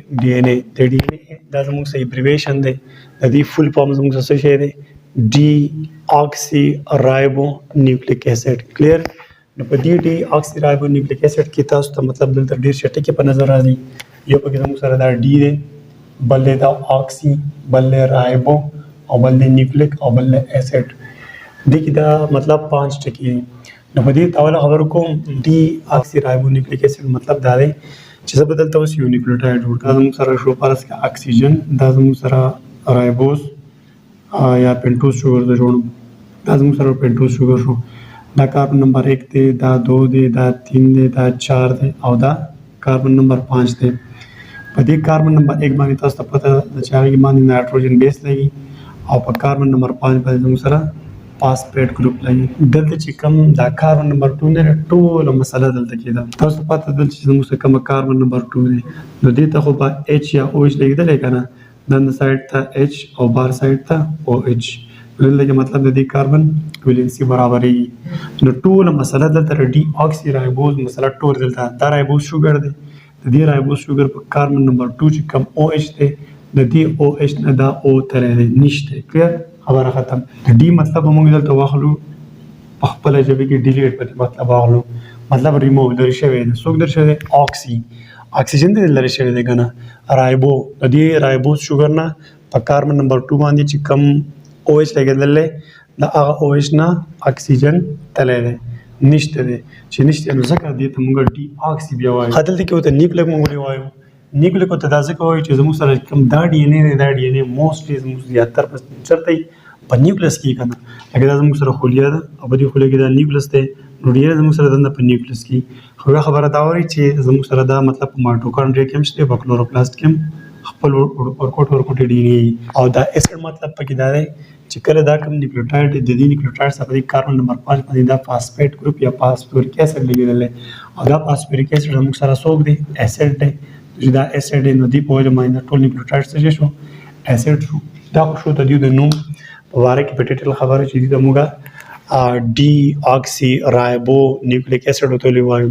DNA د DNA دا زموږ څه ایبریویشن دی د دې فل فارم زموږ څه شی دی Deoxyribonucleic Acid کلیر نو په دې Deoxyribonucleic Acid کې تاسو ته مطلب دلته ډېر شي ټکي په نظر راځي یو پکې زموږ سره دا D دی بل دی دا oxy بل دی رایبو او بل دی نیوکلیک او بل دی ایسډ دې کې دا مطلب 5 ټکي دي نو په دې تاوله خبرو کوم Deoxyribonucleic Acid مطلب دا دی چې زه به دلته اوس یو نیوکلیوټاید جوړ کړم زموږ سره شو فرض کې اکسیجن دا زموږ سره رایبوز یا پینټوز شوګر د جوړم دا زموږ سره پینټوز شوګر شو دا کاربن نمبر 1 دی دا 2 دی دا 3 دی دا 4 دی او دا کاربن نمبر 5 دی په دې کاربن نمبر 1 باندې تاسو ته پته ده چې هغه باندې نایټروجن بیس لګي او په کاربن نمبر 5 باندې زموږ سره فاسفیټ ګروپ لګي دلته چې کوم دا کاربن نمبر 2 نه ټول مسله دلته کېده تاسو پته ده چې زموږ سره کوم کاربن نمبر 2 دی نو دې ته خو به H یا OH لګیدل کنه دند سایډ ته H او بار سایډ ته OH دلته مطلب د دې کاربن ویلنسي برابرې نو ټول مسله دلته Deoxyribonucleic مسله ټول دلته دا رایبوز شوګر دی د دې رایبوز شوګر په کاربن نمبر 2 چې کوم OH دی د دې OH نه دا O ترې نشته کلیر خبره ختم د D مطلب موږ دلته واخلو په خپل ژبه کې ډیلیټ په مطلب واخلو مطلب ریموو لري شوی دی څوک در شوی دی اکسیجن دی لري شوی دی کنه رایبو د دې رایبوز شوګر نه په کاربن نمبر 2 باندې چې کوم OH لګیدل دا هغه OH نه اکسیجن تللی دی نشته دی چې نشته نو ځکه دې ته موږ Deoxy بیا وایو دلته کې ورته نیوکلیک موږ وایو نیوکلیک ورته دا ځکه وایو چې زموږ سره کوم دا DNA دی دا DNA موسټلی زموږ 73% چېرته په نیوکلیس کې کنه لکه دا زموږ سره خلیه ده او په دې خلیه کې دا نیوکلیس دی نو ډېر زموږ سره دنده په نیوکلیس کې خو خبره دا وایي چې زموږ سره دا مطلب په مایټوکانډریا کې هم شته په کلوروپلاست کې هم خپل ورکوټ DNA او دا ایسډ مطلب پکې دا دی چې کله دا کوم نیوکلیوټاید د دې نیوکلیوټاید سره د کاربن نمبر 5 باندې دا فاسفیټ ګروپ یا فاسفوریک ایسډ لګیدل او دا فاسفوریک ایسډ موږ سره څوک دی ایسډ دی چې دا ایسډ نو دی په وجه باندې ټول نیوکلیوټاید څه شو ایسډ شو دا خو شو د دې د نوم په واره کې په ډیټیل خبره چې د موږ Deoxyribonucleic Acid ورته وایو